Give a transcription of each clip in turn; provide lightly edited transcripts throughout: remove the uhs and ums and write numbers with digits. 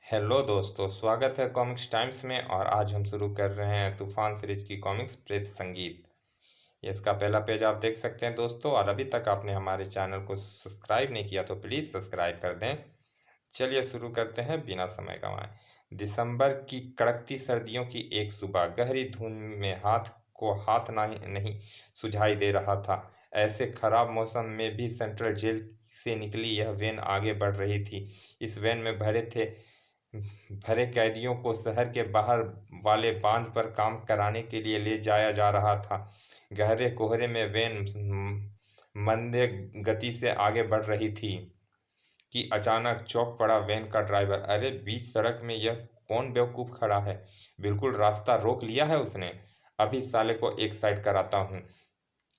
Hello दोस्तों, स्वागत है कॉमिक्स टाइम्स में। और आज हम शुरू कर रहे हैं तूफान सीरीज की कॉमिक्स प्रेत संगीत। ये इसका पहला पेज आप देख सकते हैं दोस्तों। और अभी तक आपने हमारे चैनल को सब्सक्राइब नहीं किया तो प्लीज़ सब्सक्राइब कर दें। चलिए शुरू करते हैं बिना समय गंवाए। दिसंबर की कड़कती सर्दियों की एक सुबह गहरी धुंध में हाथ को हाथ नहीं सुझाई दे रहा था। ऐसे खराब मौसम में भी सेंट्रल जेल से निकली यह वैन आगे बढ़ रही थी। इस वैन में भरे कैदियों को शहर के बाहर वाले बांध पर काम कराने के लिए ले जाया जा रहा था। गहरे कोहरे में वैन मंदे गति से आगे बढ़ रही थी कि अचानक चौंक पड़ा वैन का ड्राइवर। अरे, बीच सड़क में यह कौन बेवकूफ़ खड़ा है? बिल्कुल रास्ता रोक लिया है उसने। अभी साले को एक साइड कराता हूँ।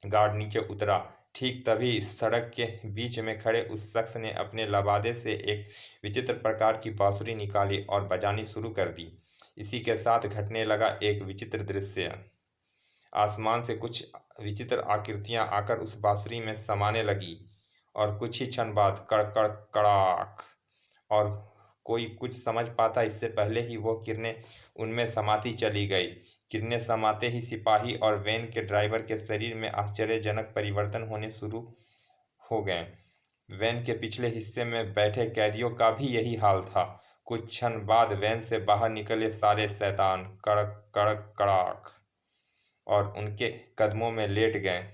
गार्ड नीचे उतरा। ठीक तभी सड़क के बीच में खड़े उस शख्स ने अपने लबादे से एक विचित्र प्रकार की बांसुरी निकाली और बजानी शुरू कर दी। इसी के साथ घटने लगा एक विचित्र दृश्य। आसमान से कुछ विचित्र आकृतियां आकर उस बांसुरी में समाने लगी और कुछ ही क्षण बाद कड़ कड़ कड़ाक। और कोई कुछ समझ पाता इससे पहले ही वो किरणें उनमें समाती चली गई। किरणें समाते ही सिपाही और वैन के ड्राइवर के शरीर में आश्चर्यजनक परिवर्तन होने शुरू हो गए। वैन के पिछले हिस्से में बैठे कैदियों का भी यही हाल था। कुछ क्षण बाद वैन से बाहर निकले सारे शैतान कड़क कड़क कड़ाक और उनके कदमों में लेट गए।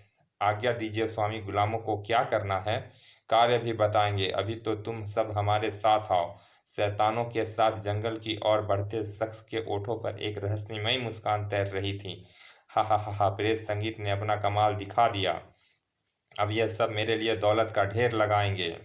आज्ञा दीजिए स्वामी, गुलामों को क्या करना है? कार्य भी बताएंगे। अभी तो तुम सब हमारे साथ आओ। शैतानों के साथ जंगल की ओर बढ़ते शख्स के ओठों पर एक रहस्यमयी मुस्कान तैर रही थी। हा हा हा हा, प्रेत संगीत ने अपना कमाल दिखा दिया। अब यह सब मेरे लिए दौलत का ढेर लगाएंगे।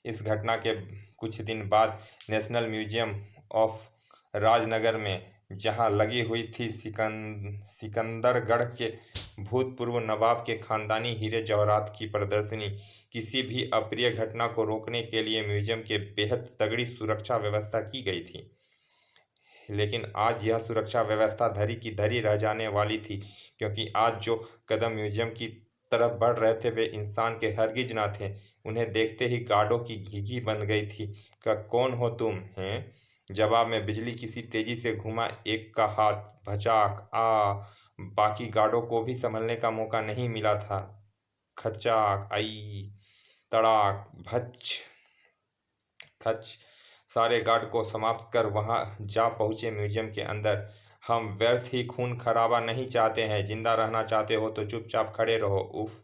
इस घटना के कुछ दिन बाद नेशनल म्यूजियम ऑफ राजनगर में, जहां लगी हुई थी सिकंदरगढ़ के भूतपूर्व नवाब के खानदानी हीरे जवाहरात की प्रदर्शनी, किसी भी अप्रिय घटना को रोकने के लिए म्यूजियम के बेहद तगड़ी सुरक्षा व्यवस्था की गई थी। लेकिन आज यह सुरक्षा व्यवस्था धरी की धरी रह जाने वाली थी, क्योंकि आज जो कदम म्यूजियम की तरफ बढ़ रहे थे वे इंसान के हरगिज न थे। उन्हें देखते ही गार्डों की घिघी बंध गई थी। कौन हो तुम? हैं? जवाब में बिजली किसी तेजी से घुमा एक का हाथ भचाक आ। बाकी गार्डों को भी संभलने का मौका नहीं मिला था। खचाक आई, तड़ाक भच खच। सारे गार्ड को समाप्त कर वहां जा पहुंचे म्यूजियम के अंदर। हम व्यर्थ ही खून खराबा नहीं चाहते हैं। जिंदा रहना चाहते हो तो चुपचाप खड़े रहो। उफ,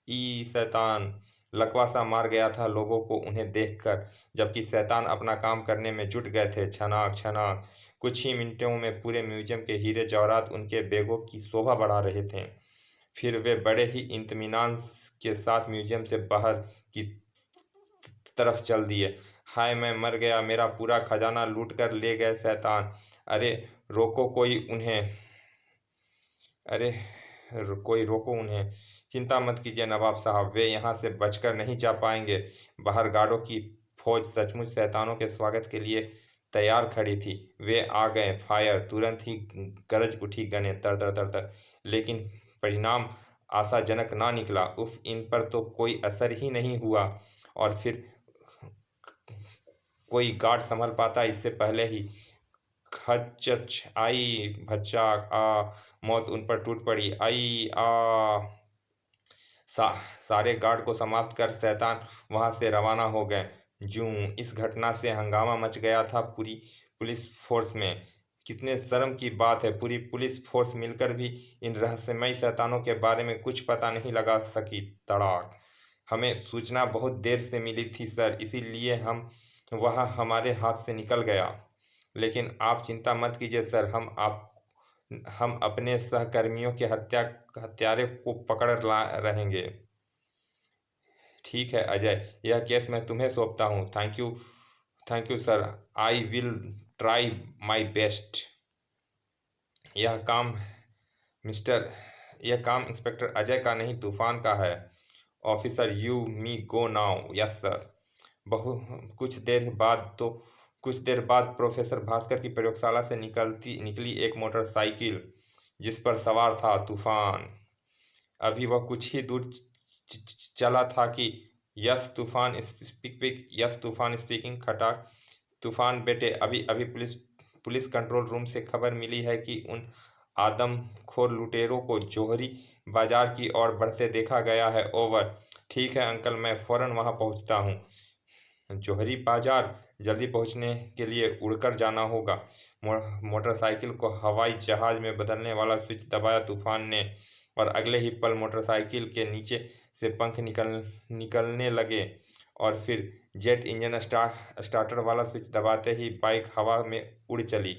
ई शैतान लकवा सा मार गया था लोगों को उन्हें देखकर, जबकि शैतान अपना काम करने में जुट गए थे। छनाक छनाक। कुछ ही मिनटों में पूरे म्यूजियम के हीरे जवाहरात उनके बैगों की शोभा बढ़ा रहे थे। फिर वे बड़े ही इत्मीनान के साथ म्यूजियम से बाहर की तरफ चल दिए। हाय, मैं मर गया, मेरा पूरा खजाना लूट कर ले गए शैतान। अरे रोको कोई उन्हें अरे कोई रोको उन्हें। चिंता मत कीजिए नवाब साहब, वे यहाँ से बचकर नहीं जा पाएंगे। बाहर गार्डों की फौज सचमुच शैतानों के स्वागत के लिए तैयार खड़ी थी। वे आ गए। फायर! तुरंत ही गरज उठी गनें तर तर तर तर। लेकिन परिणाम आशाजनक ना निकला। उफ, इन पर तो कोई असर ही नहीं हुआ। और फिर कोई गार्ड संभल पाता इससे पहले ही खचच आई, भच्चाक आ। मौत उन पर टूट पड़ी। आई आ। सा, सारे गार्ड को समाप्त कर शैतान वहां से रवाना हो गए। जूं। इस घटना से हंगामा मच गया था पूरी पुलिस फोर्स में। कितने शर्म की बात है, पूरी पुलिस फोर्स मिलकर भी इन रहस्यमयी शैतानों के बारे में कुछ पता नहीं लगा सकी। तड़ाक। हमें सूचना बहुत देर से मिली थी सर, इसीलिए वह हमारे हाथ से निकल गया। लेकिन आप चिंता मत कीजिए सर, हम अपने सहकर्मियों के हत्यारे को पकड़ रहेंगे। ठीक है अजय, यह केस मैं तुम्हें सौंपता हूँ। Thank you sir. I will try my best. यह काम मिस्टर यह काम इंस्पेक्टर अजय का नहीं, तूफान का है। Officer, you me go now. Yes sir. बहु कुछ देर बाद प्रोफेसर भास्कर की प्रयोगशाला से निकली एक मोटरसाइकिल, जिस पर सवार था तूफान। अभी वह कुछ ही दूर चला था कि यस तूफान स्पीकिंग। खटाक। तूफान बेटे, अभी अभी पुलिस पुलिस कंट्रोल रूम से खबर मिली है कि उन आदमखोर लुटेरों को जौहरी बाजार की ओर बढ़ते देखा गया है। ओवर। ठीक है अंकल, मैं फौरन वहां पहुंचता हूँ। जौहरी बाजार जल्दी पहुंचने के लिए उड़कर जाना होगा। मोटरसाइकिल को हवाई जहाज में बदलने वाला स्विच दबाया तूफान ने, और अगले ही पल मोटरसाइकिल के नीचे से पंख निकलने लगे। और फिर जेट इंजन स्टार्टर वाला स्विच दबाते ही बाइक हवा में उड़ चली।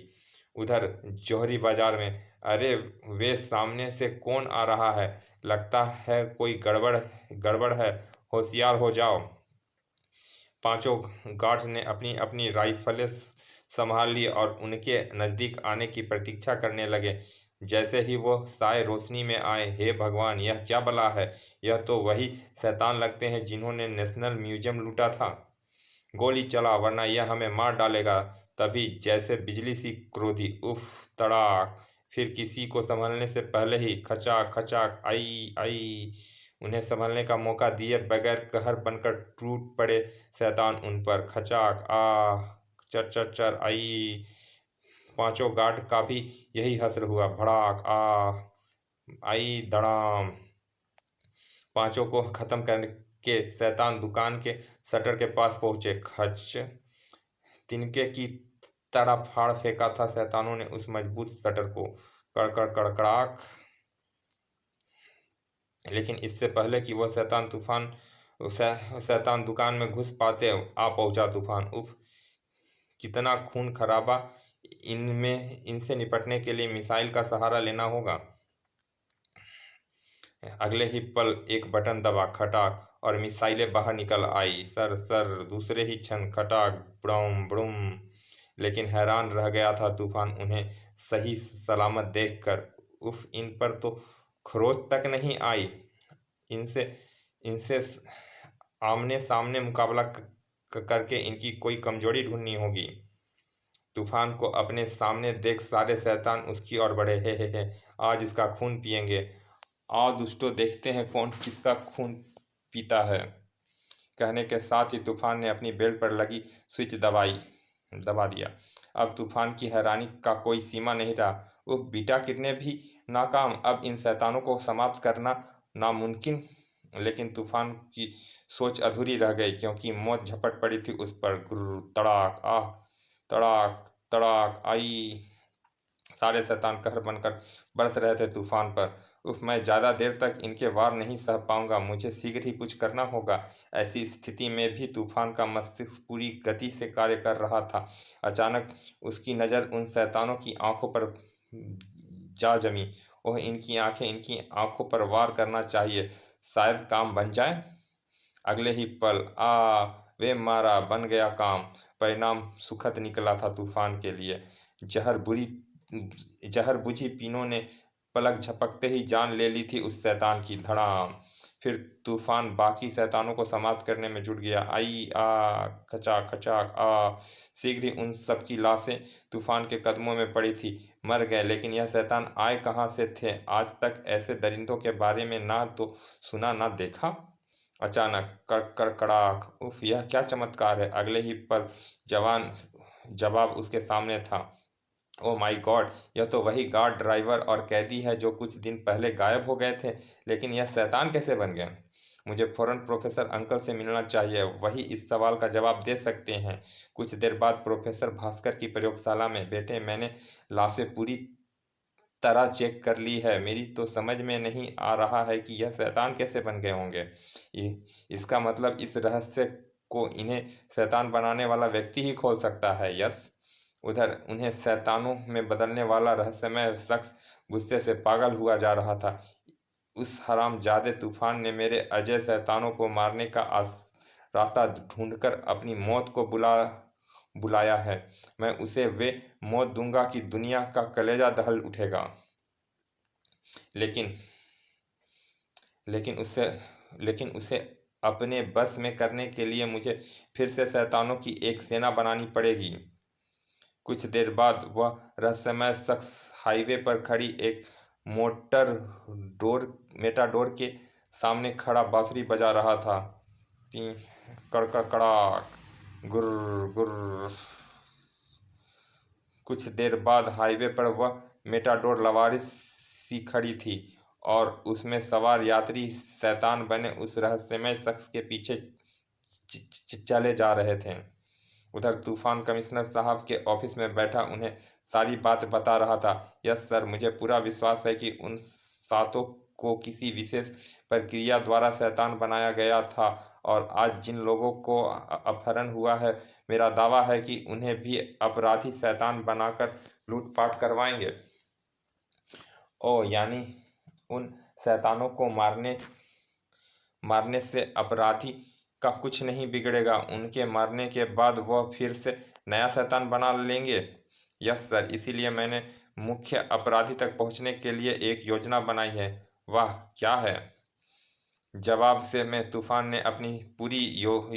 उधर जौहरी बाजार में, अरे वे सामने से कौन आ रहा है? लगता है कोई गड़बड़ गड़बड़ है, होशियार हो जाओ। पांचों गार्ड ने अपनी अपनी राइफलें संभाल ली और उनके नजदीक आने की प्रतीक्षा करने लगे। जैसे ही वो साए रोशनी में आए, हे भगवान, यह क्या बला है? यह तो वही शैतान लगते हैं जिन्होंने नेशनल म्यूजियम लूटा था। गोली चला, वरना यह हमें मार डालेगा। तभी जैसे बिजली सी क्रोधी, उफ, तड़ाक। फिर किसी को संभलने से पहले ही खचाक खचाक, आई आई। उन्हें संभलने का मौका दिए बगैर कहर बनकर टूट पड़े शैतान उन पर। खचाक, आह, चर चर चर, आई। पांचों गार्ड का भी यही हश्र हुआ। भड़ाक, आह, आई, धड़ाम। पांचों को खत्म करके शैतान दुकान के शटर के पास पहुंचे। खच। तिनके की तरह फाड़ फेंका था शैतानों ने उस मजबूत शटर को। कड़कड़ कड़कड़ाक। लेकिन इससे पहले कि वह शैतान दुकान में घुस पाते, आ पहुंचा तूफान। उफ, कितना खून खराबा। इनसे निपटने के लिए मिसाइल का सहारा लेना होगा। अगले ही पल एक बटन दबा, खटाक, और मिसाइलें बाहर निकल आई। Sir sir. दूसरे ही क्षण, खटाक, ब्रुम ब्रुम। लेकिन हैरान रह गया था तूफान उन्हें सही सलामत देखकर। उफ, इन पर तो खरोच तक नहीं आई। इनसे इनसे आमने सामने मुकाबला करके इनकी कोई कमजोरी ढूंढनी होगी। तूफान को अपने सामने देख सारे शैतान उसकी ओर बढ़े। हे, आज इसका खून पिएंगे। आओ दुष्टों, देखते हैं कौन किसका खून पीता है। कहने के साथ ही तूफान ने अपनी बेल्ट पर लगी स्विच दबा दिया। अब तूफान की हैरानी का कोई सीमा नहीं रहा। वो बीटा किडनैप भी नाकाम, अब इन शैतानों को समाप्त करना नामुमकिन। लेकिन तूफान की सोच अधूरी रह गई, क्योंकि मौत झपट पड़ी थी उस पर। गुर्र, तड़ाक, आह, तड़ाक तड़ाक, आई। सारे शैतान कहर बनकर बरस रहे थे तूफान पर। उफ, मैं ज्यादा देर तक इनके वार नहीं सह पाऊंगा, मुझे शीघ्र ही कुछ करना होगा। ऐसी स्थिति में भी तूफान का मस्तिष्क पूरी गति से कार्य कर रहा था। अचानक उसकी नज़र उन शैतानों की आंखों पर जा जमी। ओह, इनकी आंखें, इनकी आंखों पर वार करना चाहिए, शायद काम बन जाए। अगले ही पल, वे मारा, बन गया काम। परिणाम सुखद निकला था तूफान के लिए। जहर बुरी जहर बुझी पीनों ने पलक झपकते ही जान ले ली थी उस शैतान की। धड़ाम। फिर तूफान बाकी शैतानों को समाप्त करने में जुट गया। आई, आ, खचाक खचाक, आ। शीघ्र ही उन सब की लाशें तूफान के कदमों में पड़ी थी। मर गए, लेकिन यह शैतान आए कहाँ से थे? आज तक ऐसे दरिंदों के बारे में ना तो सुना ना देखा। अचानक कड़कड़ाक। उफ, यह क्या चमत्कार है! अगले ही पल जवाब उसके सामने था। ओह माय गॉड, यह तो वही गार्ड, ड्राइवर और कैदी है जो कुछ दिन पहले गायब हो गए थे। लेकिन यह शैतान कैसे बन गए? मुझे फौरन प्रोफेसर अंकल से मिलना चाहिए, वही इस सवाल का जवाब दे सकते हैं। कुछ देर बाद प्रोफेसर भास्कर की प्रयोगशाला में। बेटे, मैंने लाशें पूरी तरह चेक कर ली है। मेरी तो समझ में नहीं आ रहा है कि यह शैतान कैसे बन गए होंगे। इसका मतलब इस रहस्य को इन्हें शैतान बनाने वाला व्यक्ति ही खोल सकता है। यस। उधर उन्हें शैतानों में बदलने वाला रहस्यमय शख्स गुस्से से पागल हुआ जा रहा था। उस हरामजादे तूफान ने मेरे अजय शैतानों को मारने का रास्ता ढूंढकर अपनी मौत को बुलाया है। मैं उसे वे मौत दूंगा कि दुनिया का कलेजा दहल उठेगा। लेकिन लेकिन उसे लेकिन उसे अपने बस में करने के लिए मुझे फिर से शैतानों की एक सेना बनानी पड़ेगी। कुछ देर बाद वह रहस्यमय शख्स हाईवे पर खड़ी एक मेटाडोर के सामने खड़ा बांसुरी बजा रहा था। पी कड़कड़ाक, गुर्र गुर्र। कुछ देर बाद हाईवे पर वह मेटाडोर लवारिस सी खड़ी थी और उसमें सवार यात्री शैतान बने उस रहस्यमय शख्स के पीछे चले जा रहे थे। उधर तूफान कमिश्नर साहब के ऑफिस में बैठा उन्हें सारी बात बता रहा था। यस सर, मुझे पूरा विश्वास है कि उन सातों को किसी विशेष प्रक्रिया द्वारा शैतान बनाया गया था और आज जिन लोगों को अपहरण हुआ है, मेरा दावा है कि उन्हें भी अपराधी शैतान बनाकर लूटपाट करवाएंगे। ओ, यानी उन शैतानों को मारने से अपराधी का कुछ नहीं बिगड़ेगा, उनके मारने के बाद वह फिर से नया शैतान बना लेंगे। यस सर, इसीलिए मैंने मुख्य अपराधी तक पहुंचने के लिए एक योजना बनाई है। वाह, क्या है? जवाब से में तूफान ने अपनी पूरी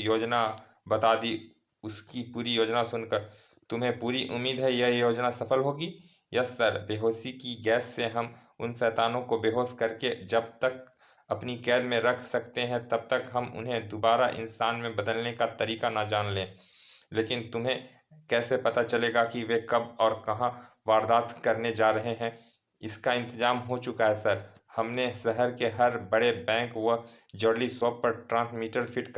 योजना बता दी। उसकी पूरी योजना सुनकर तुम्हें पूरी उम्मीद है यह योजना सफल होगी? यस सर, बेहोशी की गैस से हम उन शैतानों को बेहोश करके जब तक अपनी कैद में रख सकते हैं तब तक हम उन्हें दोबारा इंसान में बदलने का तरीका ना जान लें। लेकिन तुम्हें कैसे पता चलेगा कि वे कब और कहाँ वारदात करने जा रहे हैं? इसका इंतजाम हो चुका है सर। हमने शहर के हर बड़े बैंक व ज्वेलरी शॉप पर ट्रांसमीटर फिट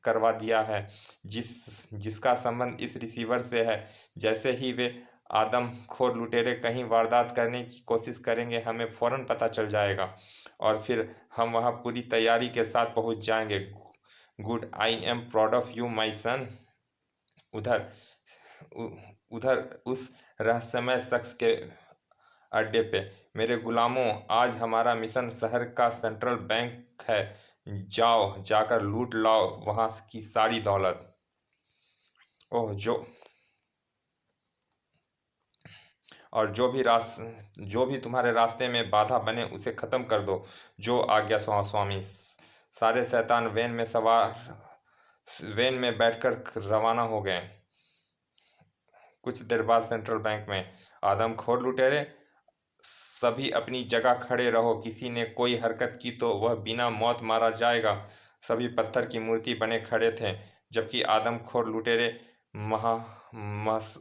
करवा दिया है जिसका संबंध इस रिसीवर से है। जैसे ही वे आदमखोर लुटेरे कहीं वारदात करने की कोशिश करेंगे, हमें फौरन पता चल जाएगा और फिर हम वहां पूरी तैयारी के साथ पहुंच जाएंगे। Good, I am proud of you my son. उधर उधर उस रहस्यमय शख्स के अड्डे पे, मेरे गुलामों, आज हमारा मिशन शहर का सेंट्रल बैंक है। जाओ, जाकर लूट लाओ वहां की सारी दौलत। ओह, जो भी तुम्हारे रास्ते में बाधा बने उसे खत्म कर दो। जो आज्ञा स्वामी। सारे शैतान वैन में बैठकर रवाना हो गए। कुछ देर बाद सेंट्रल बैंक में, आदमखोर लुटेरे, सभी अपनी जगह खड़े रहो। किसी ने कोई हरकत की तो वह बिना मौत मारा जाएगा। सभी पत्थर की मूर्ति बने खड़े थे जबकि आदमखोर लुटेरे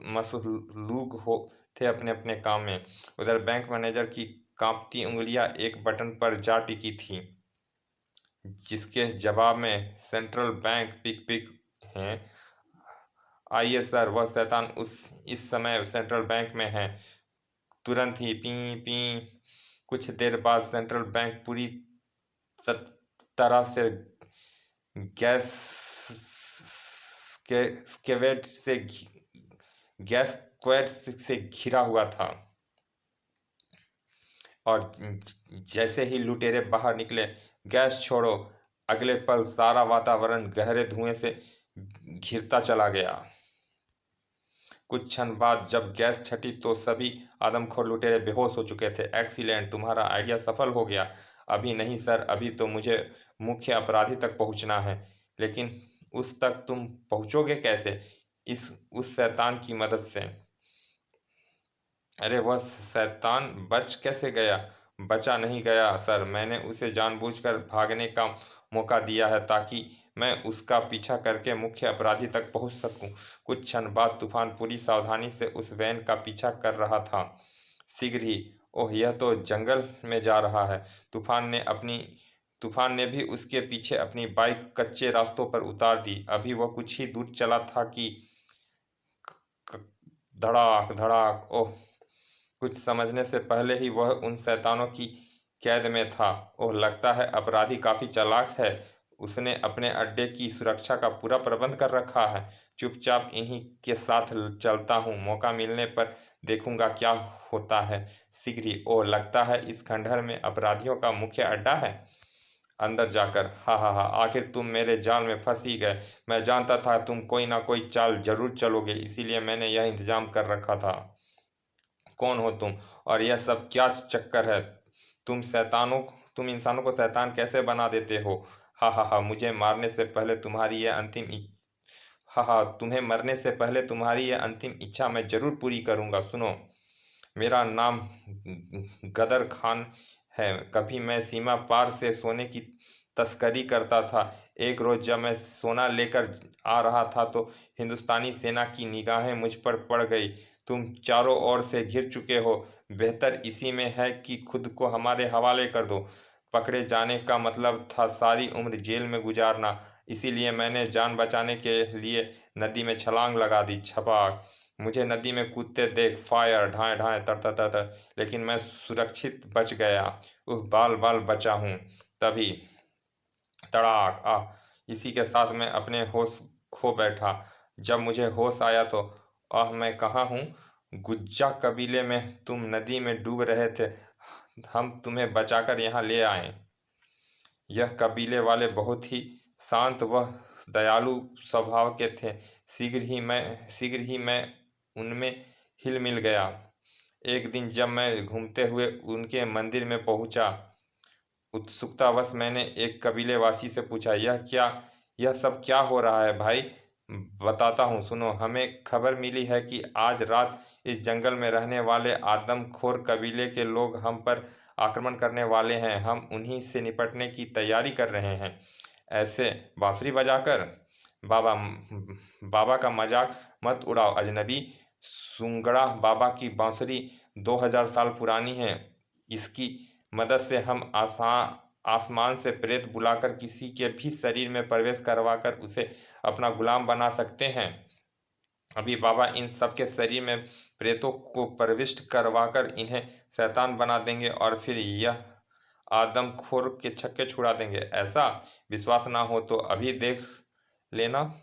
मसलूक हो थे अपने अपने काम में। उधर बैंक मैनेजर की कांपती उंगलियां एक बटन पर जा टिकी थी जिसके जवाब में सेंट्रल बैंक पिक पिक हैं। आइए सर, वह शैतान इस समय सेंट्रल बैंक में है। तुरंत ही पी पी। कुछ देर बाद सेंट्रल बैंक पूरी तरह से गैस स्केवेट से गैस क्वेट से घिरा हुआ था और जैसे ही लुटेरे बाहर निकले, गैस छोड़ो, अगले पल सारा वातावरण गहरे धुएं से घिरता चला गया। कुछ क्षण बाद जब गैस छटी तो सभी आदमखोर लुटेरे बेहोश हो चुके थे। एक्सीलेंट, तुम्हारा आइडिया सफल हो गया। अभी नहीं सर, अभी तो मुझे मुख्य अपराधी तक पहुंचना है। लेकिन उस तक तुम पहुंचोगे कैसे? उस शैतान की मदद से। अरे, वह शैतान बच कैसे गया? बचा नहीं गया सर, मैंने उसे जानबूझकर भागने का मौका दिया है ताकि मैं उसका पीछा करके मुख्य अपराधी तक पहुंच सकूं। कुछ क्षण बाद तूफान पूरी सावधानी से उस वैन का पीछा कर रहा था। शीघ्र ही, ओह, यह तो जंगल में जा रहा है। तूफान ने भी उसके पीछे अपनी बाइक कच्चे रास्तों पर उतार दी। अभी वह कुछ ही दूर चला था कि धड़ाक धड़ाक। ओह, कुछ समझने से पहले ही वह उन शैतानों की कैद में था। ओह, लगता है अपराधी काफी चालाक है। उसने अपने अड्डे की सुरक्षा का पूरा प्रबंध कर रखा है। चुपचाप इन्हीं के साथ चलता हूँ, मौका मिलने पर देखूंगा क्या होता है। शीघ्र ही। ओह, लगता है इस खंडहर में अपराधियों का मुख्य अड्डा है। अंदर जाकर, हा हा हा, आखिर तुम मेरे जाल में फंस ही गए। मैं जानता था तुम कोई ना कोई चाल जरूर चलोगे, इसीलिए मैंने यह इंतजाम कर रखा था। कौन हो तुम और यह सब क्या चक्कर है? तुम इंसानों को शैतान कैसे बना देते हो? हा हा हा, मुझे मारने से पहले तुम्हारी यह अंतिम हा हा, तुम्हें मरने से पहले तुम्हारी यह अंतिम इच्छा मैं जरूर पूरी करूंगा। सुनो, मेरा नाम गदर खान है। कभी मैं सीमा पार से सोने की तस्करी करता था। एक रोज़ जब मैं सोना लेकर आ रहा था तो हिंदुस्तानी सेना की निगाहें मुझ पर पड़ गई। तुम चारों ओर से घिर चुके हो, बेहतर इसी में है कि खुद को हमारे हवाले कर दो। पकड़े जाने का मतलब था सारी उम्र जेल में गुजारना। इसीलिए मैंने जान बचाने के लिए नदी में छलांग लगा दी। छपाक, मुझे नदी में कूदते देख फायर, ढाए ढाए, तर तर तर तर, लेकिन मैं सुरक्षित बच गया। बाल बाल बचा हूँ। तभी तड़ाक आ, इसी के साथ मैं अपने होश खो बैठा। जब मुझे होश आया तो मैं कहाँ हूँ? गुज्जा कबीले में। तुम नदी में डूब रहे थे, हम तुम्हें बचाकर यहाँ ले आए। यह कबीले वाले बहुत ही शांत व दयालु स्वभाव के थे। शीघ्र ही मैं उनमें हिल मिल गया। एक दिन जब मैं घूमते हुए उनके मंदिर में पहुंचा, उत्सुकतावश मैंने एक कबीलेवासी से पूछा, यह सब क्या हो रहा है भाई? बताता हूँ, सुनो। हमें खबर मिली है कि आज रात इस जंगल में रहने वाले आदमखोर कबीले के लोग हम पर आक्रमण करने वाले हैं। हम उन्हीं से निपटने की तैयारी कर रहे हैं। ऐसे बांसुरी बजाकर? बाबा बाबा का मजाक मत उड़ाओ अजनबी। सुंगड़ा बाबा की बांसुरी 2000 साल पुरानी है। इसकी मदद से हम आसमान से प्रेत बुलाकर किसी के भी शरीर में प्रवेश करवाकर उसे अपना गुलाम बना सकते हैं। अभी बाबा इन सब के शरीर में प्रेतों को प्रविष्ट करवाकर इन्हें शैतान बना देंगे और फिर यह आदमखोर के छक्के छुड़ा देंगे। ऐसा विश्वास ना हो तो अभी देख लेना।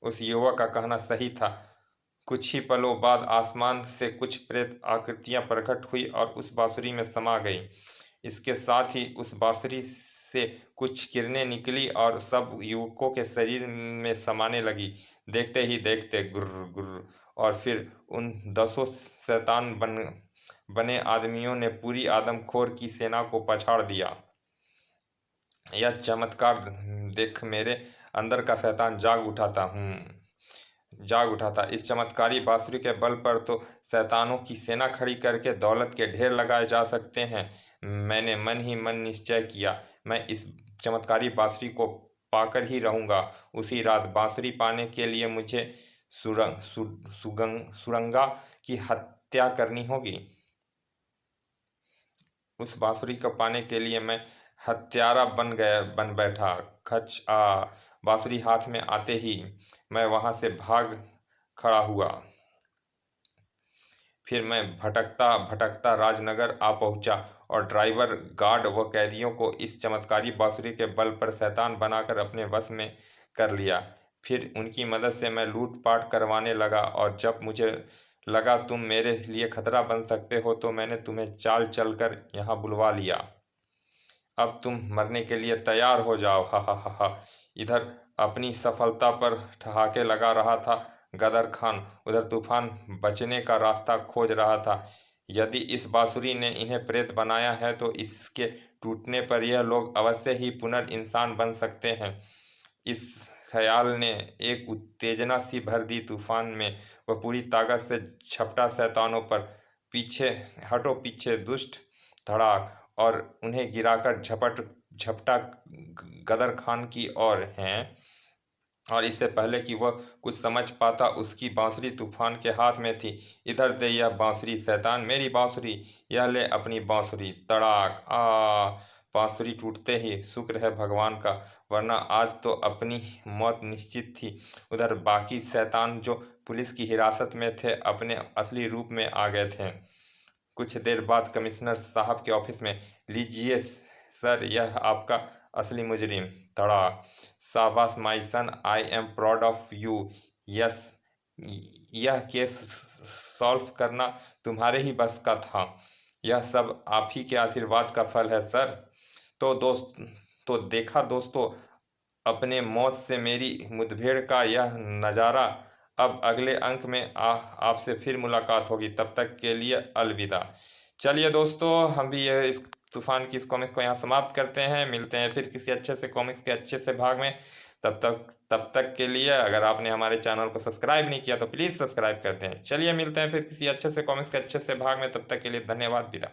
उस युवक का कहना सही था। कुछ ही पलों बाद आसमान से कुछ प्रेत आकृतियां प्रकट हुई और उस बांसुरी में समा गई। इसके साथ ही उस बांसुरी से कुछ किरणें निकली और सब युवकों के शरीर में समाने लगी। देखते ही देखते गुर्र गुर्र, और फिर उन 10 शैतान बने आदमियों ने पूरी आदमखोर की सेना को पछाड़ दिया। यह चमत्कार देख मेरे अंदर का शैतान जाग उठा था। इस चमत्कारी बांसुरी के बल पर तो शैतानों की सेना खड़ी करके दौलत के ढेर लगाए जा सकते हैं। मैंने मन ही मन निश्चय किया, मैं इस चमत्कारी बांसुरी को पाकर ही रहूंगा। उसी रात बांसुरी पाने के लिए मुझे सुरंगा की हत्या करनी होगी। उस बांसुरी को पाने के लिए मैं हत्यारा बन बैठा। खच आ, बांसुरी हाथ में आते ही मैं वहां से भाग खड़ा हुआ। फिर मैं भटकता भटकता राजनगर आ पहुंचा और ड्राइवर, गार्ड व कैदियों को इस चमत्कारी बांसुरी के बल पर शैतान बनाकर अपने वश में कर लिया। फिर उनकी मदद से मैं लूटपाट करवाने लगा और जब मुझे लगा तुम मेरे लिए खतरा बन सकते हो तो मैंने तुम्हें चाल चलकर यहाँ बुलवा लिया। अब तुम मरने के लिए तैयार हो जाओ। हा हा हा हा। इधर अपनी सफलता पर ठहाके लगा रहा था गदर खान, उधर तूफान बचने का रास्ता खोज रहा था। यदि इस बांसुरी ने इन्हें प्रेत बनाया है तो इसके टूटने पर यह लोग अवश्य ही पुनर्इंसान बन सकते हैं। इस ख्याल ने एक उत्तेजना सी भर दी तूफान में। वह पूरी ताकत से झपटा शैतानों पर। पीछे हटो, पीछे दुष्ट! धड़ाक, और उन्हें गिराकर झपटा गदर खान की ओर हैं। और इससे पहले कि वह कुछ समझ पाता उसकी बांसुरी तूफान के हाथ में थी। इधर दे यह बांसुरी शैतान, मेरी बांसुरी, यह ले अपनी बांसुरी। तड़ाक! बांसुरी टूटते ही शुक्र है भगवान का, वरना आज तो अपनी मौत निश्चित थी। उधर बाकी शैतान जो पुलिस की हिरासत में थे अपने असली रूप में आ गए थे। कुछ देर बाद कमिश्नर साहब के ऑफिस में, लीजिए सर, यह आपका असली मुजरिम। तड़ा! शाबाश my son, I am proud of you. Yes, यह केस सॉल्व करना तुम्हारे ही बस का था। यह सब आप ही के आशीर्वाद का फल है सर। तो देखा दोस्तों, अपने मौत से मेरी मुठभेड़ का यह नज़ारा। अब अगले अंक में आपसे फिर मुलाकात होगी। तब तक के लिए अलविदा। चलिए दोस्तों, हम भी ये इस तूफान की इस कॉमिक्स को यहाँ समाप्त करते हैं। मिलते हैं फिर किसी अच्छे से कॉमिक्स के अच्छे से भाग में। तब तक के लिए अगर आपने हमारे चैनल को सब्सक्राइब नहीं किया तो प्लीज़ सब्सक्राइब करते हैं। चलिए मिलते हैं फिर किसी अच्छे से कॉमिक्स के अच्छे से भाग में। तब तक के लिए धन्यवाद, विदा।